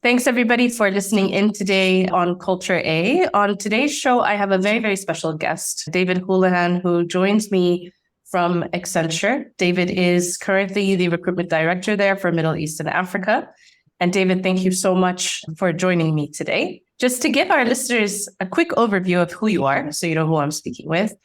Thanks everybody for listening in today on Culture A. On today's show, I have a very, very special guest, David Houlihan, who joins me from Accenture. David is currently the recruitment director there for Middle East and Africa. And David, thank you so much for joining me today. Just to give our listeners a quick overview of who you are, so you know who I'm speaking with.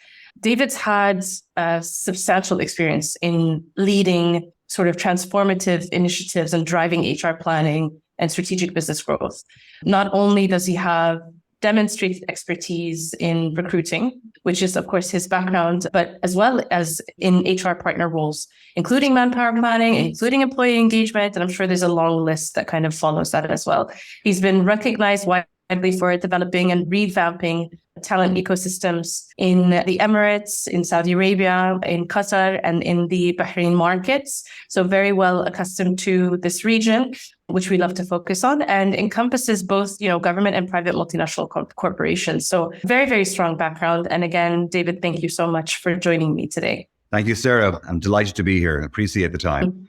David's had a substantial experience in leading sort of transformative initiatives and driving HR planning and strategic business growth. Not only does he have demonstrated expertise in recruiting, which is, of course, his background, but as well as in HR partner roles, including manpower planning, including employee engagement. And I'm sure there's a long list that kind of follows that as well. He's been recognized widely for developing and revamping talent ecosystems in the Emirates, in Saudi Arabia, in Qatar, and in the Bahrain markets. So very well accustomed to this region, which we love to focus on, and encompasses both, government and private multinational corporations. So very, very strong background. And again, David, thank you so much for joining me today. Thank you, Sarah. I'm delighted to be here. Appreciate the time.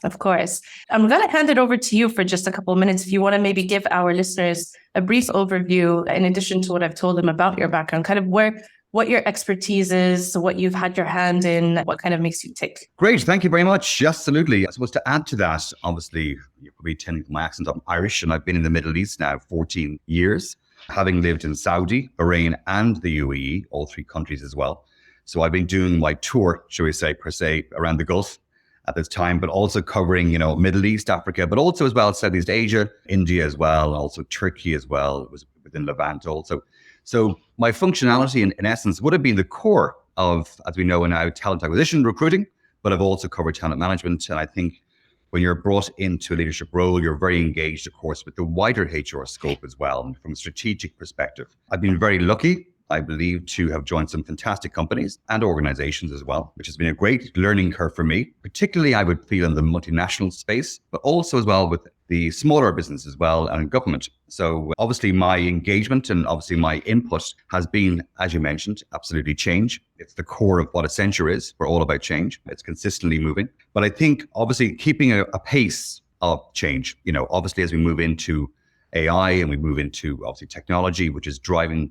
Of course. I'm going to hand it over to you for just a couple of minutes. If you want to maybe give our listeners a brief overview, in addition to what I've told them about your background, kind of what your expertise is, what you've had your hand in, what kind of makes you tick. Great. Thank you very much. Yes, absolutely. I suppose to add to that, obviously, you're probably telling from my accent, I'm Irish, and I've been in the Middle East now 14 years, having lived in Saudi, Bahrain, and the UAE, all three countries as well. So I've been doing my tour, shall we say, per se, around the Gulf at this time, but also covering, Middle East, Africa, but also as well Southeast Asia, India as well, and also Turkey as well. It was within Levant also. So my functionality in essence would have been the core of, as we know now, talent acquisition, recruiting, but I've also covered talent management. And I think when you're brought into a leadership role, you're very engaged, of course, with the wider HR scope as well, and from a strategic perspective. I've been very lucky, I believe, to have joined some fantastic companies and organizations as well, which has been a great learning curve for me, particularly I would feel in the multinational space, but also as well with the smaller business as well and government. So obviously my engagement and obviously my input has been, as you mentioned, absolutely change. It's the core of what Accenture is. We're all about change. It's consistently moving. But I think obviously keeping a pace of change, obviously as we move into AI and we move into obviously technology, which is driving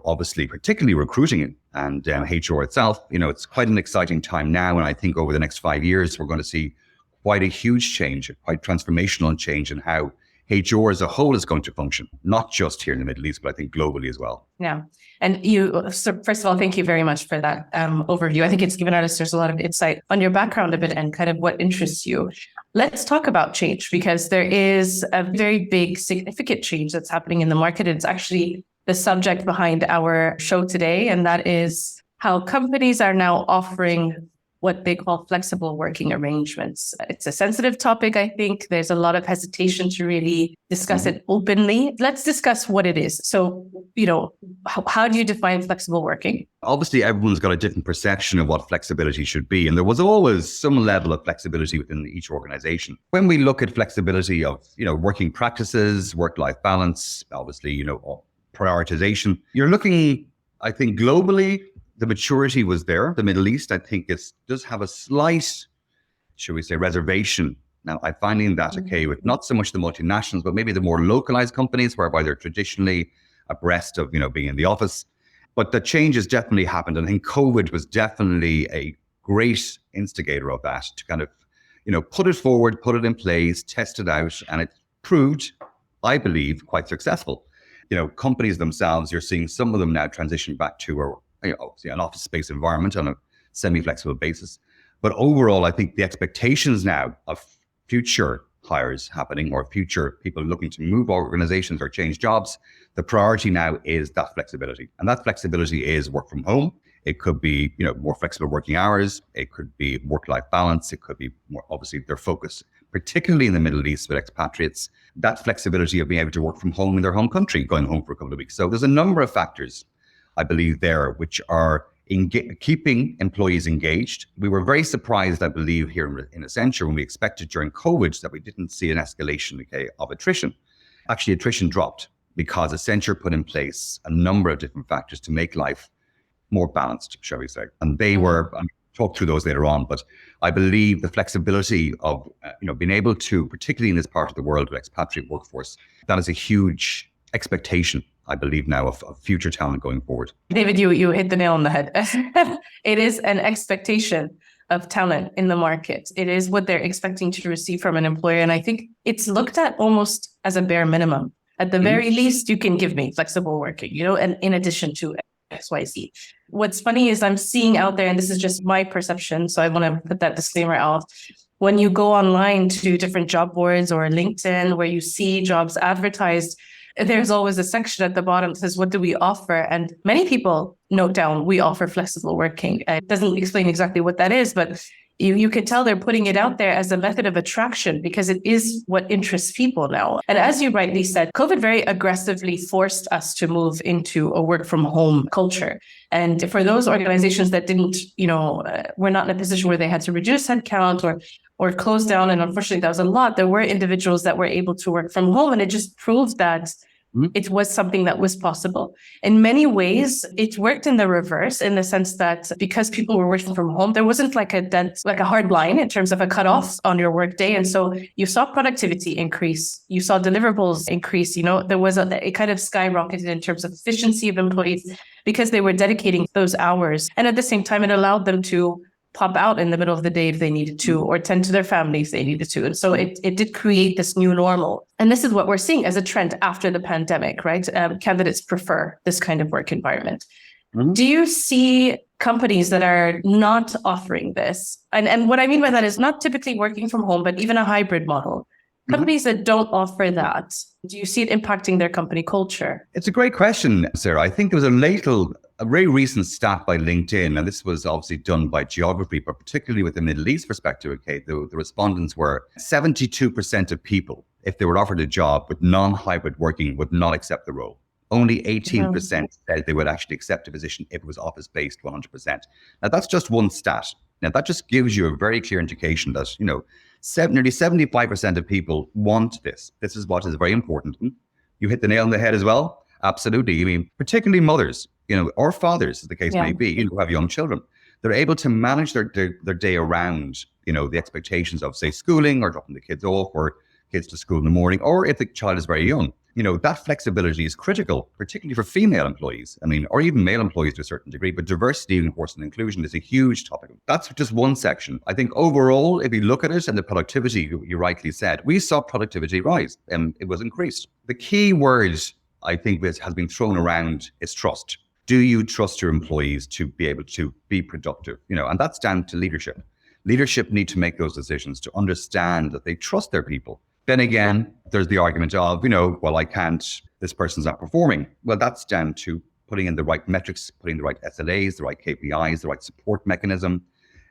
obviously, particularly recruiting and HR itself, it's quite an exciting time now. And I think over the next 5 years, we're going to see quite a huge change, quite transformational change in how HR as a whole is going to function, not just here in the Middle East, but I think globally as well. Yeah. And so first of all, thank you very much for that overview. I think it's given our listeners a lot of insight on your background a bit and kind of what interests you. Let's talk about change, because there is a very big, significant change that's happening in the market. It's actually the subject behind our show today, and that is how companies are now offering what they call flexible working arrangements. It's a sensitive topic, I think. There's a lot of hesitation to really discuss it openly. Let's discuss what it is. So, how do you define flexible working? Obviously, everyone's got a different perception of what flexibility should be. And there was always some level of flexibility within each organization. When we look at flexibility of, working practices, work-life balance, obviously, prioritization, you're looking, I think globally, the maturity was there. The Middle East, I think, does have a slight, shall we say, reservation. Now, I'm finding that okay with not so much the multinationals, but maybe the more localized companies, whereby they're traditionally abreast of, being in the office. But the change has definitely happened. And I think COVID was definitely a great instigator of that to kind of, put it forward, put it in place, test it out. And it proved, I believe, quite successful. Companies themselves, you're seeing some of them now transition back to obviously an office space environment on a semi-flexible basis. But overall, I think the expectations now of future hires happening or future people looking to move organizations or change jobs, the priority now is that flexibility. And that flexibility is work from home. It could be, more flexible working hours. It could be work-life balance. It could be more, obviously, their focus, particularly in the Middle East with expatriates, that flexibility of being able to work from home in their home country, going home for a couple of weeks. So there's a number of factors, I believe, there, which are keeping employees engaged. We were very surprised, I believe, here in Accenture when we expected during COVID that we didn't see an escalation of attrition. Actually, attrition dropped because Accenture put in place a number of different factors to make life more balanced, shall we say. And they were talk through those later on. But I believe the flexibility of, being able to, particularly in this part of the world with expatriate workforce, that is a huge expectation, I believe now, of future talent going forward. David, you hit the nail on the head. It is an expectation of talent in the market. It is what they're expecting to receive from an employer. And I think it's looked at almost as a bare minimum. At the very least, you can give me flexible working, and in addition to XYZ. What's funny is I'm seeing out there, and this is just my perception, so I want to put that disclaimer out. When you go online to different job boards or LinkedIn where you see jobs advertised, there's always a section at the bottom that says, what do we offer? And many people note down, we offer flexible working. It doesn't explain exactly what that is, but you can tell they're putting it out there as a method of attraction because it is what interests people now. And as you rightly said, COVID very aggressively forced us to move into a work from home culture. And for those organizations that didn't, were not in a position where they had to reduce headcount or close down, and unfortunately that was a lot, there were individuals that were able to work from home, and it just proved that it was something that was possible. In many ways, it worked in the reverse, in the sense that because people were working from home, there wasn't like a hard line in terms of a cutoff on your workday. And so you saw productivity increase, you saw deliverables increase, there was it kind of skyrocketed in terms of efficiency of employees because they were dedicating those hours. And at the same time, it allowed them to pop out in the middle of the day if they needed to, or tend to their family if they needed to. And so it did create this new normal. And this is what we're seeing as a trend after the pandemic, right? Candidates prefer this kind of work environment. Mm-hmm. Do you see companies that are not offering this? And what I mean by that is not typically working from home, but even a hybrid model. Companies that don't offer that, do you see it impacting their company culture? It's a great question, Sarah. I think there was a very recent stat by LinkedIn, and this was obviously done by geography, but particularly with the Middle East perspective, okay, the respondents were 72% of people, if they were offered a job with non-hybrid working, would not accept the role. Only 18% said they would actually accept a position if it was office-based 100%. Now, that's just one stat. Now, that just gives you a very clear indication that, nearly 75% of people want this. This is what is very important. You hit the nail on the head as well. Absolutely. I mean, particularly mothers, or fathers, as the case may be, who have young children. They're able to manage their day around, the expectations of, say, schooling or dropping the kids off or kids to school in the morning, or if the child is very young. That flexibility is critical, particularly for female employees. I mean, or even male employees to a certain degree, but diversity, of course, and inclusion is a huge topic. That's just one section. I think overall, if you look at it and the productivity, you rightly said, we saw productivity rise and it was increased. The key word I think has been thrown around is trust. Do you trust your employees to be able to be productive? And that's down to leadership. Leadership need to make those decisions to understand that they trust their people. Then again, there's the argument of, well, I can't, this person's not performing. Well, that's down to putting in the right metrics, putting the right SLAs, the right KPIs, the right support mechanism.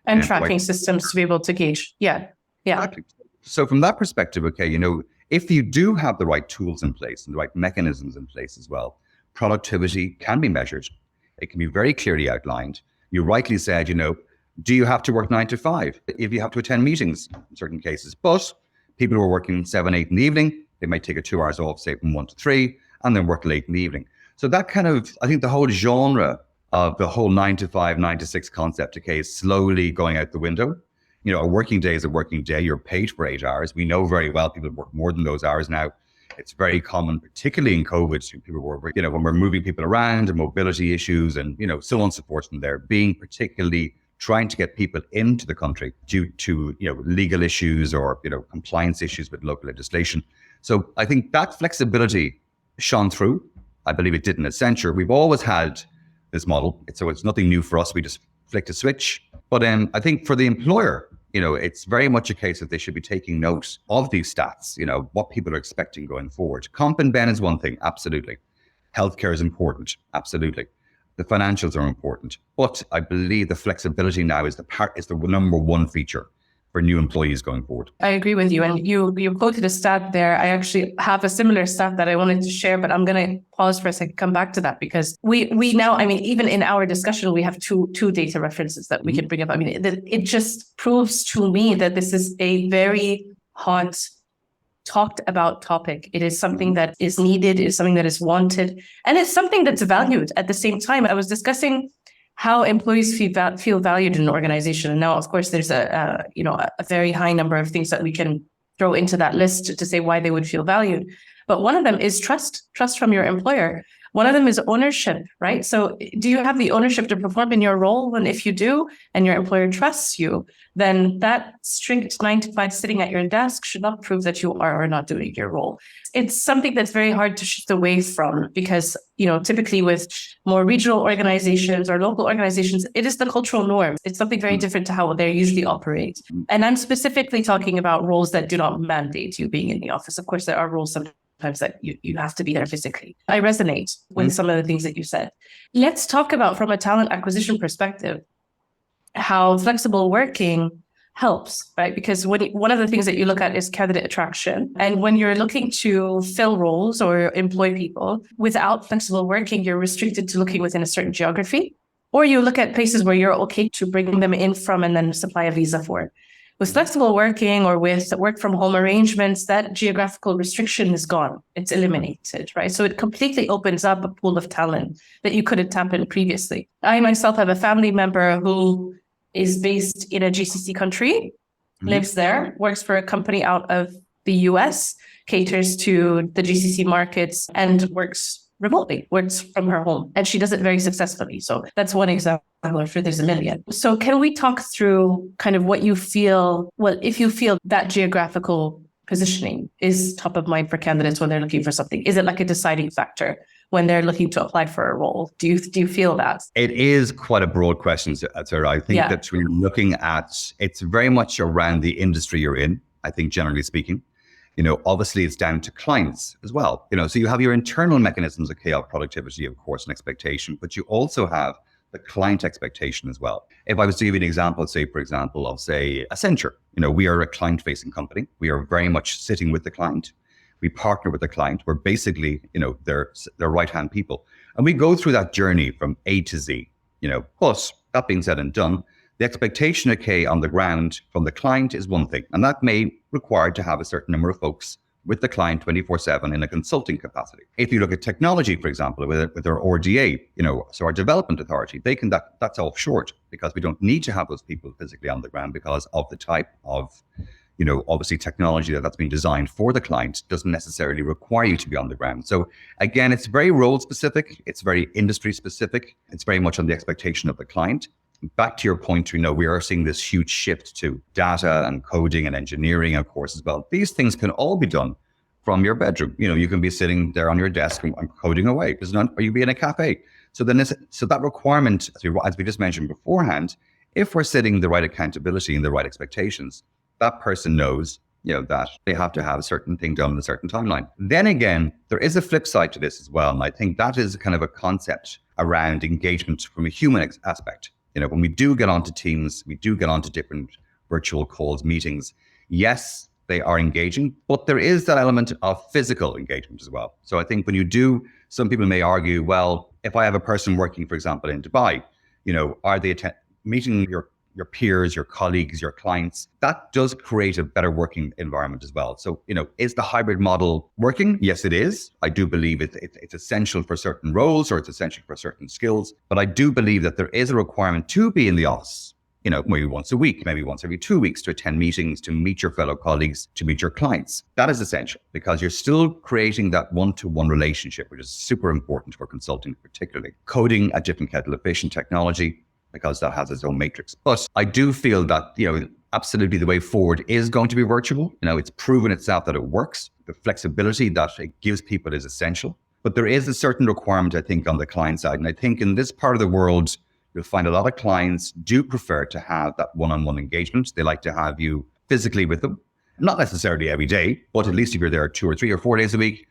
And tracking systems to be able to gauge. Yeah. Exactly. So from that perspective, okay, if you do have the right tools in place and the right mechanisms in place as well, productivity can be measured. It can be very clearly outlined. You rightly said, do you have to work 9 to 5? If you have to attend meetings in certain cases, but people who are working 7, 8 in the evening, they might take 2 hours off, say from 1 to 3, and then work late in the evening. So that kind of, I think the whole genre of the whole 9 to 5, 9 to 6 concept, okay, is slowly going out the window. A working day is a working day. You're paid for 8 hours. We know very well people work more than those hours now. It's very common, particularly in COVID, people were, when we're moving people around and mobility issues and, so on and so forth from there, being particularly trying to get people into the country due to, legal issues or, compliance issues with local legislation. So I think that flexibility shone through. I believe it did in Accenture. We've always had this model. So it's nothing new for us. We just flicked a switch. But I think for the employer, it's very much a case that they should be taking note of these stats, what people are expecting going forward. Comp and ben is one thing, absolutely. Healthcare is important, absolutely. The financials are important. But I believe the flexibility now is the number one feature for new employees going forward. I agree with you. And you quoted a stat there. I actually have a similar stat that I wanted to share, but I'm going to pause for a second, come back to that, because we now, even in our discussion, we have two data references that we can bring up. It just proves to me that this is a very hot, talked about topic. It is something that is needed, it is something that is wanted, and it's something that's valued at the same time. I was discussing how employees feel valued in an organization. And now, of course, there's a very high number of things that we can throw into that list to say why they would feel valued. But one of them is trust from your employer. One of them is ownership, right? So do you have the ownership to perform in your role? And if you do, and your employer trusts you, then that strict 9 to 5 sitting at your desk should not prove that you are or not doing your role. It's something that's very hard to shift away from because, typically with more regional organizations or local organizations, it is the cultural norm. It's something very different to how they usually operate. And I'm specifically talking about roles that do not mandate you being in the office. Of course, there are roles sometimes that you have to be there physically. I resonate with some of the things that you said. Let's talk about, from a talent acquisition perspective, how flexible working helps, right? Because one of the things that you look at is candidate attraction. And when you're looking to fill roles or employ people, without flexible working, you're restricted to looking within a certain geography, or you look at places where you're okay to bring them in from and then supply a visa for. With flexible working or with work from home arrangements, that geographical restriction is gone. It's eliminated, right? So it completely opens up a pool of talent that you couldn't tap in previously. I myself have a family member who is based in a GCC country, lives there, works for a company out of the US, caters to the GCC markets, and works remotely, works from her home. And she does it very successfully. So that's one example. I'm sure there's a million. So can we talk through kind of what you feel, if you feel that geographical positioning is top of mind for candidates when they're looking for something? Is it like a deciding factor when they're looking to apply for a role? Do you feel that? It is quite a broad question, Sarah. I think that when you're looking at, it's very much around the industry you're in, I think, generally speaking. Obviously it's down to clients as well. So you have your internal mechanisms of KL productivity, of course, and expectation, but you also have the client expectation as well. If I was to give you an example, say, for example, of Accenture, we are a client-facing company. We are very much sitting with the client. We partner with the client. We're basically, their right-hand people. And we go through that journey from A to Z, But that being said and done, the expectation of K on the ground from the client is one thing, and that may require to have a certain number of folks with the client 24/7 in a consulting capacity. If you look at technology, for example, with our RDA, so our development authority, that's all short because we don't need to have those people physically on the ground because of the type of, obviously technology that's been designed for the client doesn't necessarily require you to be on the ground. So again, it's very role specific. It's very industry specific. It's very much on the expectation of the client. Back to your point, we are seeing this huge shift to data and coding and engineering, of course, as well. These things can all be done from your bedroom. You can be sitting there on your desk and coding away. Or you be in a cafe. So that requirement, as we just mentioned beforehand, if we're setting the right accountability and the right expectations, that person knows, that they have to have a certain thing done in a certain timeline. Then again, there is a flip side to this as well. And I think that is kind of a concept around engagement from a human aspect. When we do get onto Teams, we do get onto different virtual calls, meetings. Yes, they are engaging, but there is that element of physical engagement as well. So I think when you do, some people may argue, well, if I have a person working, for example, in Dubai, are they meeting your peers, your colleagues, your clients? That does create a better working environment as well. So, is the hybrid model working? Yes, it is. I do believe it's essential for certain roles or it's essential for certain skills. But I do believe that there is a requirement to be in the office, maybe once a week, maybe once every 2 weeks to attend meetings, to meet your fellow colleagues, to meet your clients. That is essential because you're still creating that one-to-one relationship, which is super important for consulting, particularly coding a different kettle of fish and technology, because that has its own matrix. But I do feel that, absolutely the way forward is going to be virtual. It's proven itself that it works. The flexibility that it gives people is essential. But there is a certain requirement, I think, on the client side. And I think in this part of the world, you'll find a lot of clients do prefer to have that one-on-one engagement. They like to have you physically with them. Not necessarily every day, but at least if you're there 2 or 3 or 4 days a week,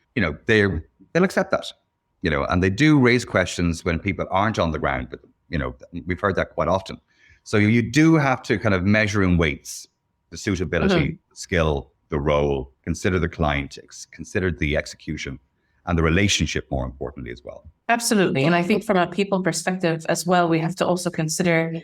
they'll accept that. And they do raise questions when people aren't on the ground with them. We've heard that quite often. So you do have to kind of measure in weights, the suitability, the skill, the role, consider the client, consider the execution and the relationship more importantly as well. Absolutely. And I think from a people perspective as well, we have to also consider,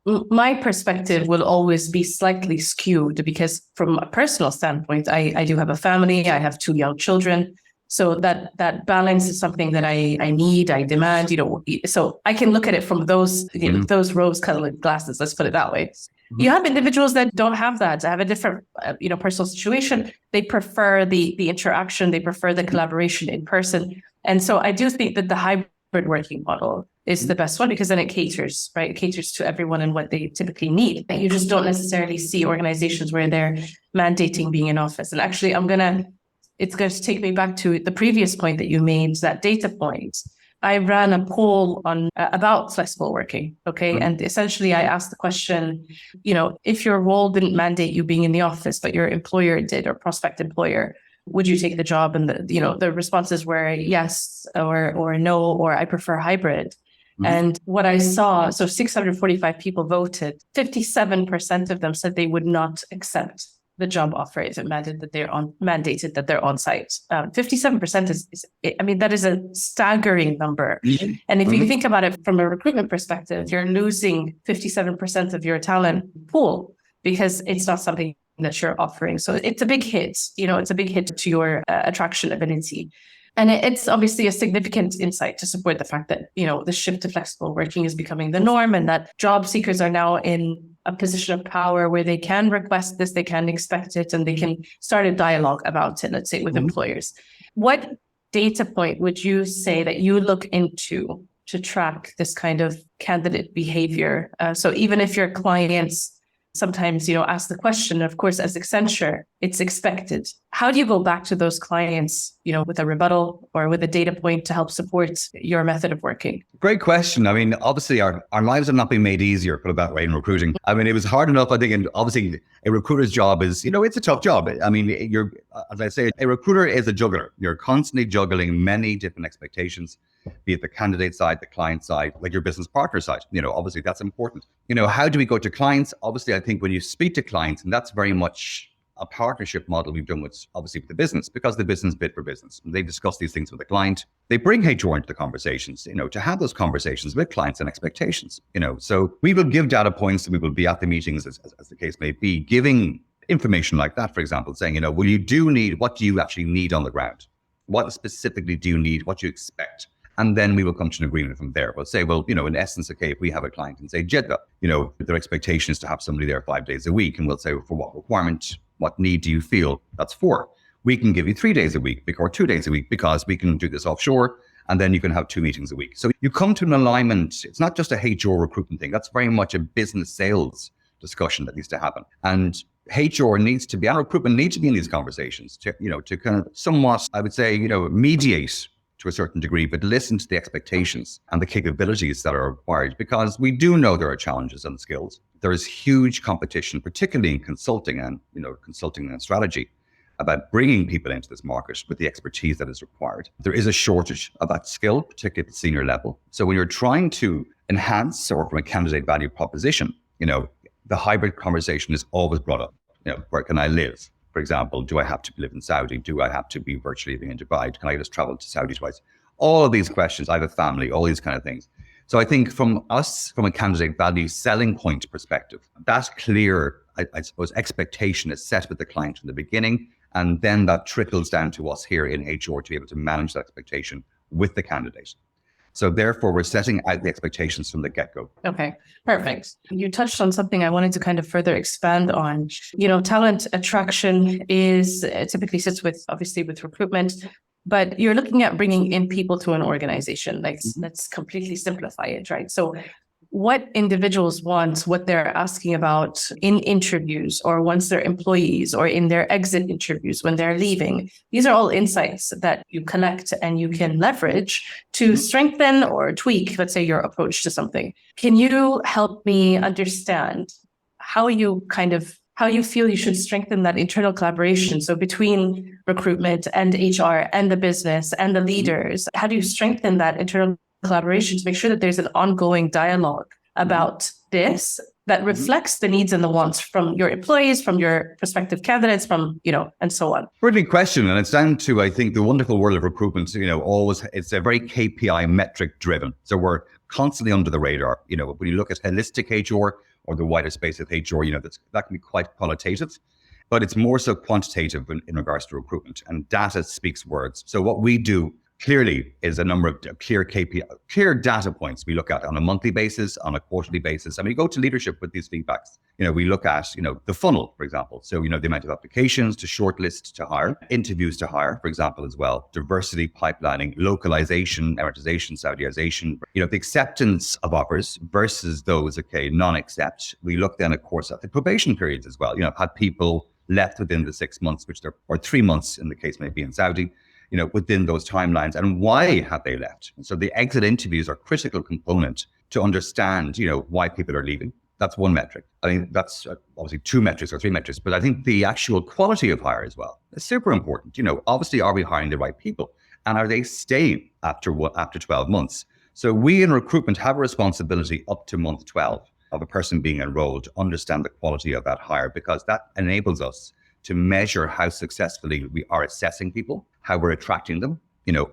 my perspective will always be slightly skewed because from a personal standpoint, I do have a family, I have 2 young children. So that balance is something that I need, I demand, so I can look at it from those, those rose-colored glasses, let's put it that way. You have individuals that don't have that, have a different, personal situation. They prefer the interaction, they prefer the collaboration in person. And so I do think that the hybrid working model is the best one, because then it caters, right? It caters to everyone and what they typically need. You just don't necessarily see organizations where they're mandating being in office. And actually, it's going to take me back to the previous point that you made, that data point. I ran a poll on about flexible working, okay? And essentially I asked the question, if your role didn't mandate you being in the office, but your employer did, or prospect employer, would you take the job? And the responses were yes, or no, or I prefer hybrid. And what I saw, so 645 people voted, 57% of them said they would not accept the job offer if it mandated that they're on site. 57% that is a staggering number. And if you think about it from a recruitment perspective, you're losing 57% of your talent pool because it's not something that you're offering. So it's a big hit, it's a big hit to your attraction ability. And it's obviously a significant insight to support the fact that, the shift to flexible working is becoming the norm, and that job seekers are now in a position of power where they can request this, they can expect it, and they can start a dialogue about it, let's say, with employers. What data point would you say that you look into to track this kind of candidate behavior? So even if your clients sometimes, ask the question, of course, as Accenture, it's expected. How do you go back to those clients, with a rebuttal or with a data point to help support your method of working? Great question. Obviously our lives have not been made easier, put it that way, in recruiting. It was hard enough, I think, and obviously a recruiter's job is, it's a tough job. You're, as I say, a recruiter is a juggler. You're constantly juggling many different expectations, be it the candidate side, the client side, like your business partner side. Obviously that's important. How do we go to clients? Obviously, I think when you speak to clients, and that's very much a partnership model we've done with the business, because the business bid for business. They discuss these things with the client. They bring HR into the conversations, to have those conversations with clients and expectations, So we will give data points, and we will be at the meetings as the case may be, giving information like that, for example, saying, what do you actually need on the ground? What specifically do you need? What do you expect? And then we will come to an agreement from there. We'll say, well, in essence, okay, if we have a client and say, Jeddah, their expectation is to have somebody there 5 days a week. And we'll say, well, for what requirement, what need do you feel that's for? We can give you 3 days a week or 2 days a week because we can do this offshore. And then you can have 2 meetings a week. So you come to an alignment. It's not just a HR recruitment thing. That's very much a business sales discussion that needs to happen. And HR needs to be, and recruitment needs to be in these conversations to kind of somewhat, I would say, mediate to a certain degree, but listen to the expectations and the capabilities that are required, because we do know there are challenges and skills. There is huge competition, particularly in consulting and strategy, about bringing people into this market with the expertise that is required. There is a shortage of that skill, particularly at the senior level. So when you're trying to enhance, or from a candidate value proposition, the hybrid conversation is always brought up. Where can I live? For example, do I have to live in Saudi? Do I have to be virtually living in Dubai? Can I just travel to Saudi twice? All of these questions, I have a family, all these kind of things. So I think from a candidate value selling point perspective, that clear, I suppose, expectation is set with the client from the beginning. And then that trickles down to us here in HR to be able to manage that expectation with the candidate. So therefore, we're setting out the expectations from the get-go. Okay, perfect. You touched on something I wanted to kind of further expand on. Talent attraction is typically sits with recruitment, but you're looking at bringing in people to an organization. Let's completely simplify it, right? So what individuals want, what they're asking about in interviews, or once they're employees, or in their exit interviews when they're leaving. These are all insights that you collect and you can leverage to strengthen or tweak, let's say, your approach to something. Can you help me understand how you feel you should strengthen that internal collaboration? So between recruitment and HR and the business and the leaders, how do you strengthen that internal collaboration to make sure that there's an ongoing dialogue about this that reflects the needs and the wants from your employees, from your prospective candidates, and so on? Brilliant question. And it's down to, I think, the wonderful world of recruitment, always, it's a very KPI metric driven. So we're constantly under the radar. When you look at holistic HR or the wider space of HR, that can be quite qualitative. but it's more so quantitative in regards to recruitment, and data speaks words. So what we do clearly is a number of clear KPI, clear data points we look at on a monthly basis, on a quarterly basis. And we go to leadership with these feedbacks. We look at, the funnel, for example. So, the amount of applications to shortlist to hire, interviews to hire, for example, as well, diversity pipelining, localization, amortization, Saudization, the acceptance of offers versus those, non-accept. We look then, of course, at the probation periods as well. I've had people left within the 6 months, or 3 months in the case maybe in Saudi, within those timelines, and why have they left? And so the exit interviews are a critical component to understand, why people are leaving. That's one metric. I think that's obviously 2 metrics or 3 metrics, but I think the actual quality of hire as well is super important. Obviously, are we hiring the right people? And are they staying after 12 months? So we in recruitment have a responsibility up to month 12 of a person being enrolled to understand the quality of that hire, because that enables us to measure how successfully we are assessing people, how we're attracting them.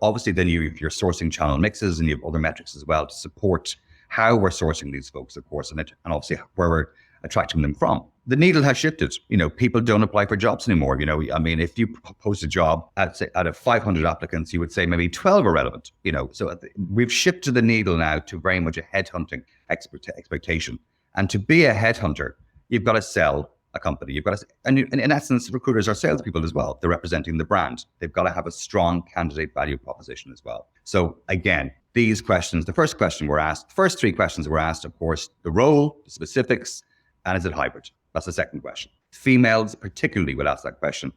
Obviously then your sourcing channel mixes, and you have other metrics as well to support how we're sourcing these folks, of course, and obviously where we're attracting them from. The needle has shifted. People don't apply for jobs anymore. If you post a job out of 500 applicants, you would say maybe 12 are relevant. So we've shifted the needle now to very much a headhunting expectation. And to be a headhunter, you've got to sell a company. You've got to, and in essence, recruiters are salespeople as well. They're representing the brand. They've got to have a strong candidate value proposition as well. So again, these questions, the first 3 questions were asked, of course, the role, the specifics, and is it hybrid? That's the second question. Females particularly will ask that question.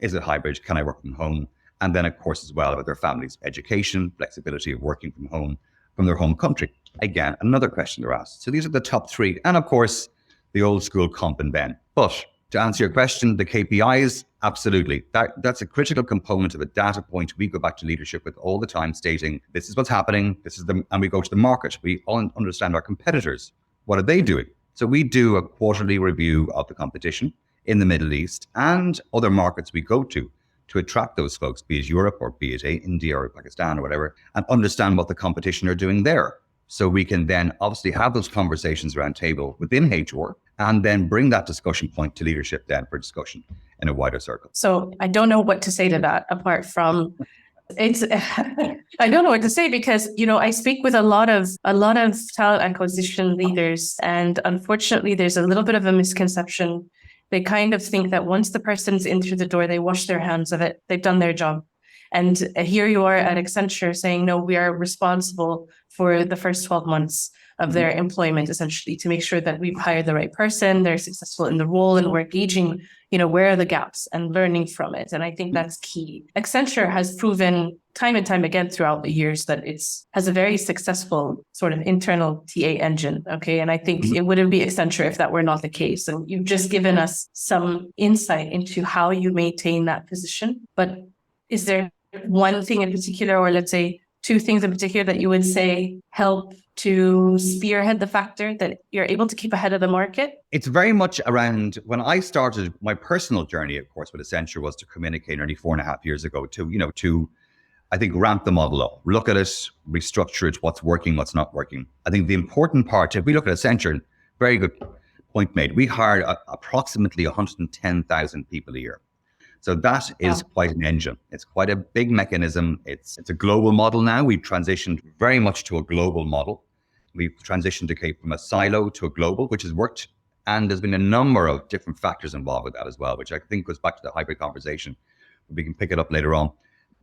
Is it hybrid? Can I work from home? And then, of course, as well, about their families' education, flexibility of working from home, from their home country. Again, another question they're asked. So these are the top 3. And of course, the old school comp and ben. But to answer your question, the KPIs, absolutely. That's a critical component of a data point we go back to leadership with all the time, stating this is what's happening, and we go to the market. We all understand our competitors. What are they doing? So we do a quarterly review of the competition in the Middle East and other markets we go to attract those folks, be it Europe or be it India or Pakistan or whatever, and understand what the competition are doing there. So we can then obviously have those conversations around table within HR and then bring that discussion point to leadership then for discussion in a wider circle. So I don't know what to say to that apart from it's I don't know what to say, because I speak with a lot of talent acquisition leaders, and unfortunately there's a little bit of a misconception. They kind of think that once the person's in through the door, they wash their hands of it, they've done their job. And here you are at Accenture saying, no, we are responsible for the first 12 months of their employment, essentially, to make sure that we've hired the right person, they're successful in the role, and we're gauging, where are the gaps and learning from it. And I think that's key. Accenture has proven time and time again throughout the years that has a very successful sort of internal TA engine. Okay. And I think it wouldn't be Accenture if that were not the case. And you've just given us some insight into how you maintain that position. But is there one thing in particular, or let's say 2 things in particular, that you would say help to spearhead the factor that you're able to keep ahead of the market? It's very much around, when I started my personal journey, of course, with Accenture was to communicate nearly 4.5 years ago to I think ramp the model up, look at it, restructure it, what's working, what's not working. I think the important part, if we look at Accenture, very good point made, we hired approximately 110,000 people a year. So that is quite an engine. It's quite a big mechanism. It's a global model now. We've transitioned very much to a global model. We've transitioned from a silo to a global, which has worked. And there's been a number of different factors involved with that as well, which I think goes back to the hybrid conversation. We can pick it up later on.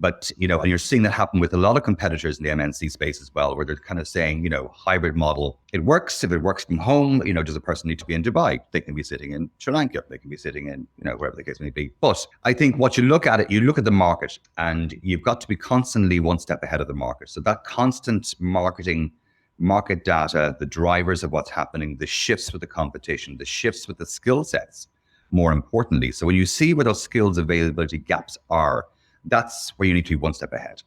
But, and you're seeing that happen with a lot of competitors in the MNC space as well, where they're kind of saying, hybrid model, it works. If it works from home, does a person need to be in Dubai? They can be sitting in Sri Lanka. They can be sitting in, wherever the case may be. But I think what you look at the market, and you've got to be constantly one step ahead of the market. So that constant marketing, market data, the drivers of what's happening, the shifts with the competition, the shifts with the skill sets, more importantly. So when you see where those skills availability gaps are, that's where you need to be one step ahead,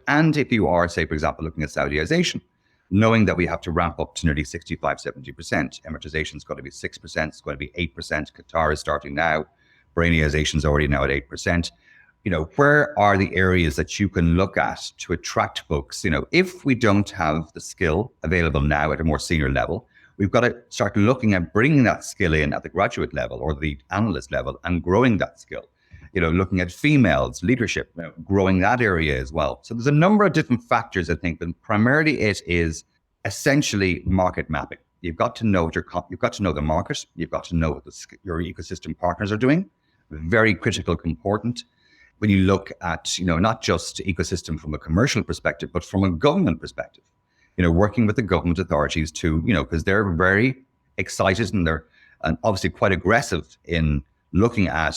And if you are, say, for example, looking at Saudization, knowing that we have to ramp up to nearly 65, 70%, amortization's got to be 6%, it's going to be 8%. Qatar is starting now. Bahrainization's already now at 8%. Where are the areas that you can look at to attract folks? If we don't have the skill available now at a more senior level, We've got to start looking at bringing that skill in at the graduate level or the analyst level and growing that skill. Looking at females, leadership, growing that area as well. So there's a number of different factors, I think, but primarily it is essentially market mapping. You've got to know you've got to know the market. You've got to know what your ecosystem partners are doing. Very critical, important. When you look at, not just ecosystem from a commercial perspective, but from a government perspective, working with the government authorities to, because they're very excited and they're obviously quite aggressive in looking at,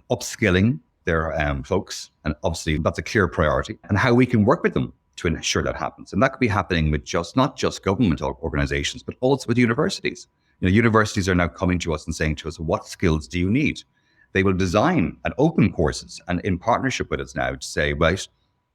upskilling their folks. And obviously that's a clear priority, and how we can work with them to ensure that happens. And that could be happening with not just government organizations, but also with universities. Universities are now coming to us and saying to us, what skills do you need? They will design and open courses and in partnership with us now to say, right,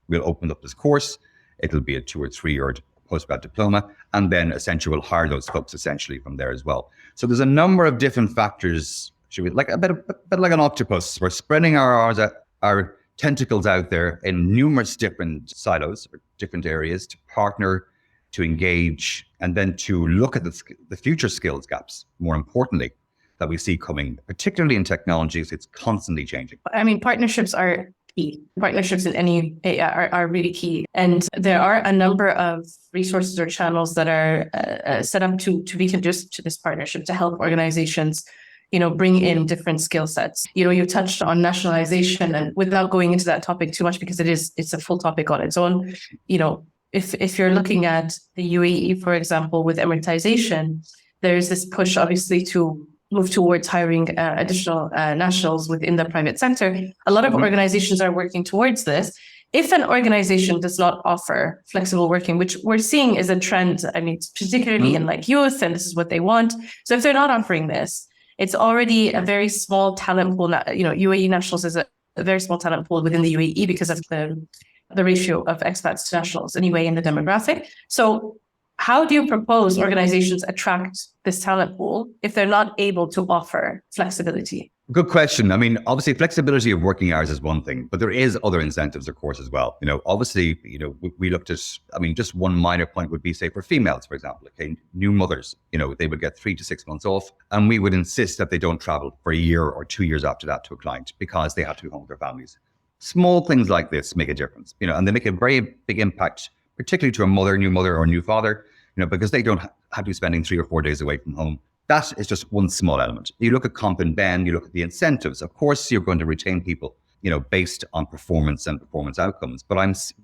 we'll open up this course. It'll be a 2 or 3 year postgrad diploma. And then Accenture will hire those folks essentially from there as well. So there's a number of different factors, like a bit like an octopus. We're spreading our tentacles out there in numerous different silos or different areas to partner, to engage, and then to look at the future skills gaps, more importantly, that we see coming, particularly in technologies. It's constantly changing. I mean, partnerships are key. Partnerships in any are really key. And there are a number of resources or channels that are set up to be conducive to this partnership, to help organizations bring in different skill sets. You touched on nationalization, and without going into that topic too much, because it's a full topic on its own, if you're looking at the UAE, for example, with Emiratization, there's this push obviously to move towards hiring additional nationals within the private sector. A lot of organizations are working towards this. If an organization does not offer flexible working, which we're seeing is a trend, I mean, particularly in like youth, and this is what they want. So if they're not offering this, it's already a very small talent pool. UAE nationals is a very small talent pool within the UAE because of the ratio of expats to nationals anyway in the demographic. So how do you propose organizations attract this talent pool if they're not able to offer flexibility? Good question. I mean, obviously, flexibility of working hours is one thing, but there is other incentives, of course, as well. Obviously, we looked at, just one minor point would be, say, for females, for example, okay, new mothers, they would get 3 to 6 months off, and we would insist that they don't travel for a year or 2 years after that to a client because they have to be home with their families. Small things like this make a difference, and they make a very big impact, particularly to a new mother or new father, because they don't have to be spending 3 or 4 days away from home. That is just one small element. You look at comp and ben, you look at the incentives. Of course, you're going to retain people, based on performance and performance outcomes. But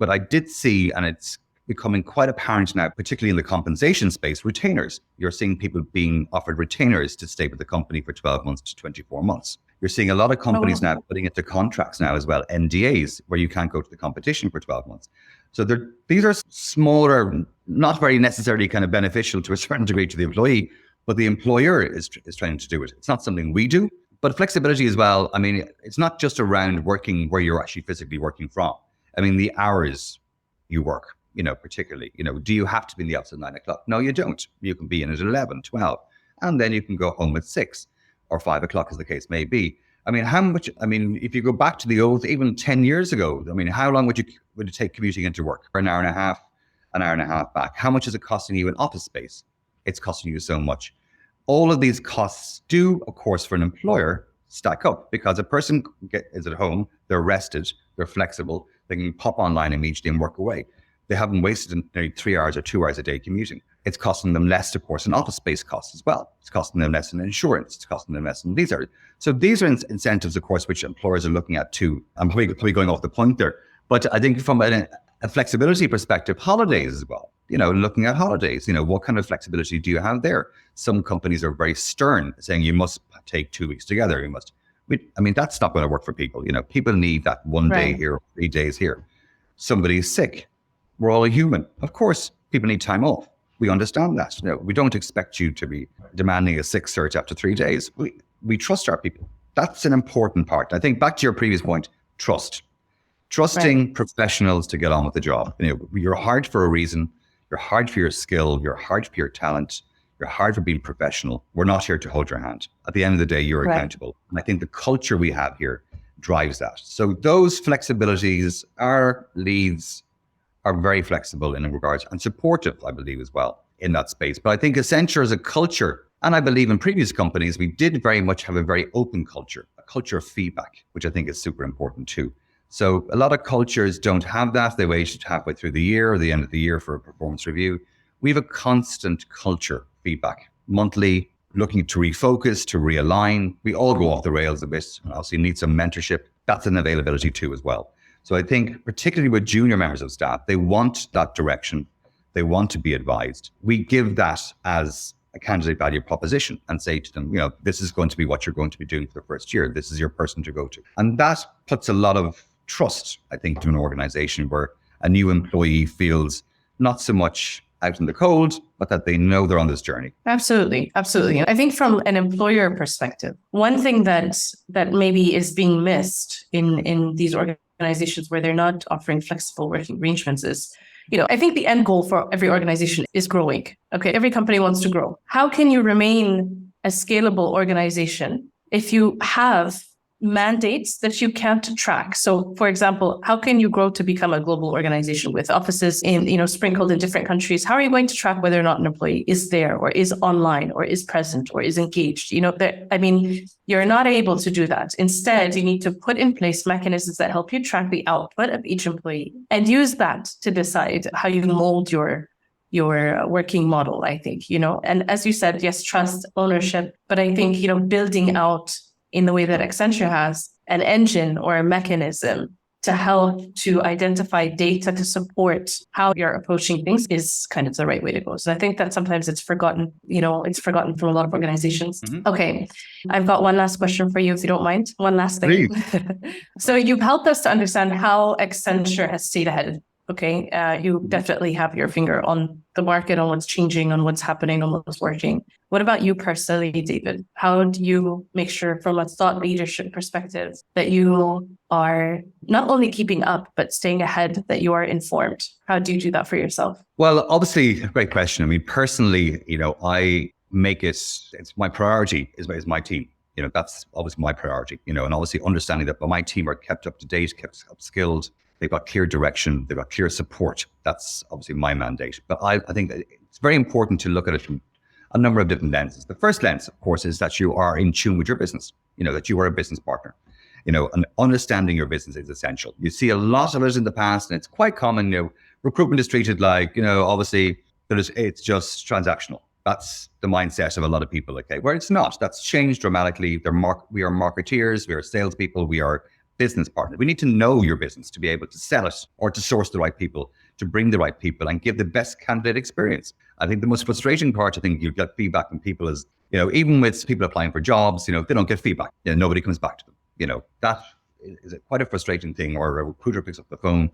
I did see, and it's becoming quite apparent now, particularly in the compensation space, retainers. You're seeing people being offered retainers to stay with the company for 12 months to 24 months. You're seeing a lot of companies now putting into contracts now as well, NDAs, where you can't go to the competition for 12 months. So these are smaller, not very necessarily kind of beneficial to a certain degree to the employee, but the employer is trying to do it. It's not something we do, but flexibility as well. I mean, it's not just around working where you're actually physically working from. I mean, the hours you work, particularly, do you have to be in the office at 9 o'clock? No, you don't. You can be in at 11, 12, and then you can go home at 6 or 5 o'clock as the case may be. I mean, if you go back to the old, even 10 years ago, I mean, how long would it take commuting into work? For an hour and a half back. How much is it costing you in office space? It's costing you so much. All of these costs do, of course, for an employer stack up, because a person is at home, they're rested, they're flexible, they can pop online immediately and work away. They haven't wasted nearly 3 hours or 2 hours a day commuting. It's costing them less, of course, in office space costs as well. It's costing them less in insurance. It's costing them less in these areas. So these are incentives, of course, which employers are looking at too. I'm probably going off the point there. But I think from a flexibility perspective, holidays as well. Looking at holidays, what kind of flexibility do you have there? Some companies are very stern, saying you must take 2 weeks together. That's not going to work for people. People need that one day here, 3 days here. Somebody's sick. We're all human. Of course, people need time off. We understand that. We don't expect you to be demanding a sick cert after 3 days. We trust our people. That's an important part. I think back to your previous point, trusting professionals to get on with the job. You're hired for a reason. You're hired for your skill. You're hired for your talent. You're hired for being professional. We're not here to hold your hand. At the end of the day, you're accountable. And I think the culture we have here drives that. So those flexibilities, our leads are very flexible in regards, and supportive, I believe, as well, in that space. But I think Accenture as a culture, and I believe in previous companies, we did very much have a very open culture, a culture of feedback, which I think is super important too. So a lot of cultures don't have that. They wait halfway through the year or the end of the year for a performance review. We have a constant culture feedback, monthly, looking to refocus, to realign. We all go off the rails a bit, and obviously need some mentorship. That's an availability too as well. So I think particularly with junior members of staff, they want that direction. They want to be advised. We give that as a candidate value proposition and say to them, this is going to be what you're going to be doing for the first year. This is your person to go to. And that puts a lot of trust, I think, to an organization where a new employee feels not so much out in the cold, but that they know they're on this journey. Absolutely. Absolutely. I think from an employer perspective, one thing that maybe is being missed in these organizations where they're not offering flexible working arrangements is, I think the end goal for every organization is growing. Okay. Every company wants to grow. How can you remain a scalable organization if you have mandates that you can't track? So for example, how can you grow to become a global organization with offices in, sprinkled in different countries? How are you going to track whether or not an employee is there or is online or is present or is engaged? You're not able to do that. Instead, you need to put in place mechanisms that help you track the output of each employee and use that to decide how you mold your working model, I think, and as you said, yes, trust, ownership, but I think, building out in the way that Accenture has an engine or a mechanism to help to identify data to support how you're approaching things is kind of the right way to go. So I think that sometimes it's forgotten, from a lot of organizations. Mm-hmm. Okay. I've got one last question for you, if you don't mind. One last thing. So you've helped us to understand how Accenture has stayed ahead. Okay. You definitely have your finger on the market, on what's changing, on what's happening, on what's working. What about you personally, David? How do you make sure from a thought leadership perspective that you are not only keeping up, but staying ahead, that you are informed? How do you do that for yourself? Well, obviously, great question. Personally, I make it's my priority is my team. That's obviously my priority, and obviously understanding that my team are kept up to date, kept upskilled. They've got clear direction. They've got clear support. That's obviously my mandate. But I think that it's very important to look at it from a number of different lenses. The first lens, of course, is that you are in tune with your business, that you are a business partner, and understanding your business is essential. You see a lot of it in the past, and it's quite common, recruitment is treated like, obviously, it's just transactional. That's the mindset of a lot of people, okay, where it's not. That's changed dramatically. We are marketeers, we are salespeople, we are business partner. We need to know your business to be able to sell it or to source the right people, to bring the right people and give the best candidate experience. I think the most frustrating part, I think you get feedback from people is, even with people applying for jobs, they don't get feedback. Nobody comes back to them. That is quite a frustrating thing, or a recruiter picks up the phone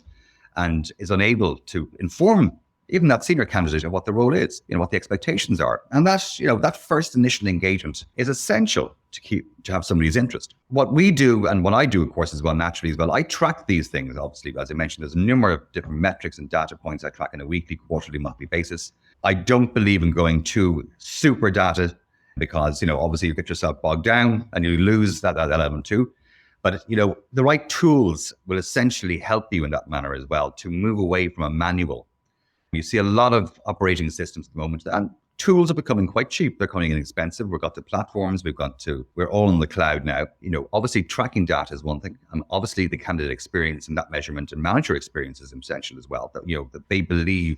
and is unable to inform even that senior candidate of what the role is, what the expectations are. And that, that first initial engagement is essential to have somebody's interest. What we do, and what I do, of course, as well, naturally as well, I track these things, obviously, as I mentioned, there's a number of different metrics and data points I track on a weekly, quarterly, monthly basis. I don't believe in going too super data because, obviously you get yourself bogged down and you lose that element too. But, the right tools will essentially help you in that manner as well, to move away from a manual. You see a lot of operating systems at the moment, and tools are becoming quite cheap. They're becoming inexpensive. We've got the platforms. We're all in the cloud now. Obviously tracking data is one thing, and obviously the candidate experience and that measurement and manager experience is essential as well. That, that they believe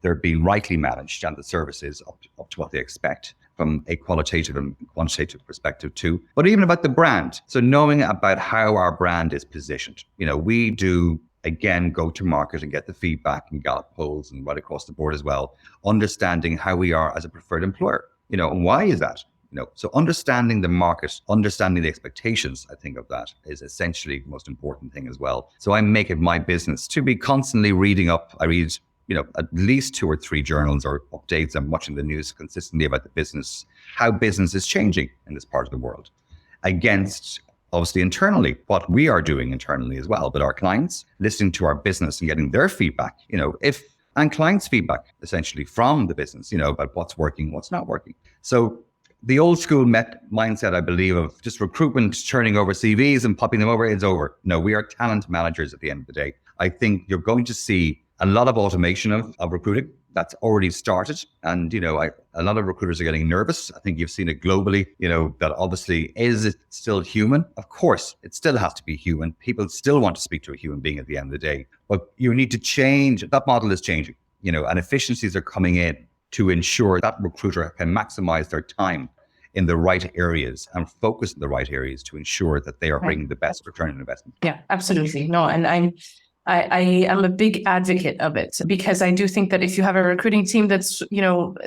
they're being rightly managed and the service is up to what they expect from a qualitative and quantitative perspective too. But even about the brand. So knowing about how our brand is positioned. We do, again, go to market and get the feedback and Gallup polls and right across the board as well, understanding how we are as a preferred employer, and why is that? So understanding the market, understanding the expectations, I think of that is essentially the most important thing as well. So I make it my business to be constantly reading up. I read, at least 2 or 3 journals or updates. I'm watching the news consistently about the business, how business is changing in this part of the world against obviously internally, what we are doing internally as well, but our clients, listening to our business and getting their feedback, and clients' feedback essentially from the business, about what's working, what's not working. So the old school mindset, I believe, of just recruitment, turning over CVs and popping them over, it's over. No, we are talent managers at the end of the day. I think you're going to see a lot of automation of recruiting that's already started. And, a lot of recruiters are getting nervous. I think you've seen it globally, that obviously, is it still human? Of course, it still has to be human. People still want to speak to a human being at the end of the day. But you need to change. That model is changing, and efficiencies are coming in to ensure that recruiter can maximize their time in the right areas and focus in the right areas to ensure that they are bringing the best return on investment. Yeah, absolutely. No, and I am a big advocate of it, because I do think that if you have a recruiting team that's,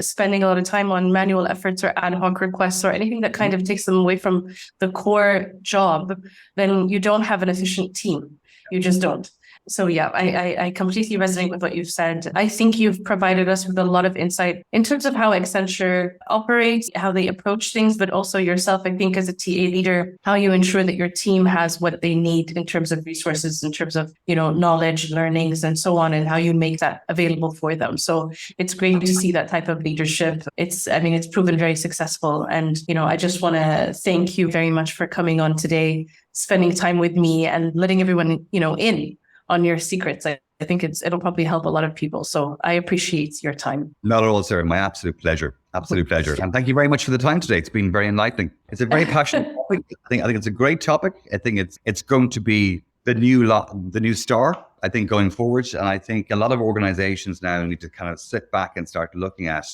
spending a lot of time on manual efforts or ad hoc requests or anything that kind of takes them away from the core job, then you don't have an efficient team. You just don't. So yeah, I completely resonate with what you've said. I think you've provided us with a lot of insight in terms of how Accenture operates, how they approach things, but also yourself, I think, as a TA leader, how you ensure that your team has what they need in terms of resources, in terms of, knowledge, learnings, and so on, and how you make that available for them. So it's great to see that type of leadership. It's proven very successful. And, I just want to thank you very much for coming on today, spending time with me and letting everyone, in on your secrets. I think it'll probably help a lot of people. So I appreciate your time. Not at all, Sarah. My absolute pleasure. Absolute pleasure. And thank you very much for the time today. It's been very enlightening. It's a very passionate topic. I think it's a great topic. I think it's going to be the new star, I think, going forward. And I think a lot of organizations now need to kind of sit back and start looking at,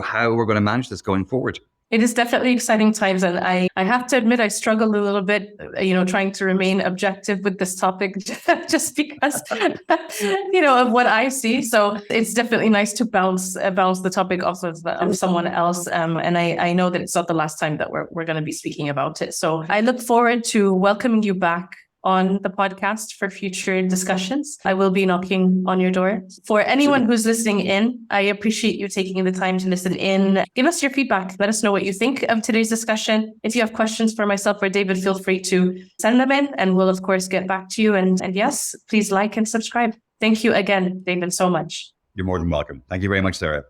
how we're going to manage this going forward. It is definitely exciting times. And I have to admit, I struggle a little bit, trying to remain objective with this topic just because, of what I see. So it's definitely nice to bounce the topic off of someone else. And I know that it's not the last time that we're going to be speaking about it. So I look forward to welcoming you back on the podcast for future discussions. I will be knocking on your door. For anyone who's listening in, I appreciate you taking the time to listen in. Give us your feedback. Let us know what you think of today's discussion. If you have questions for myself or David, feel free to send them in and we'll, of course, get back to you. And yes, please like and subscribe. Thank you again, David, so much. You're more than welcome. Thank you very much, Sarah.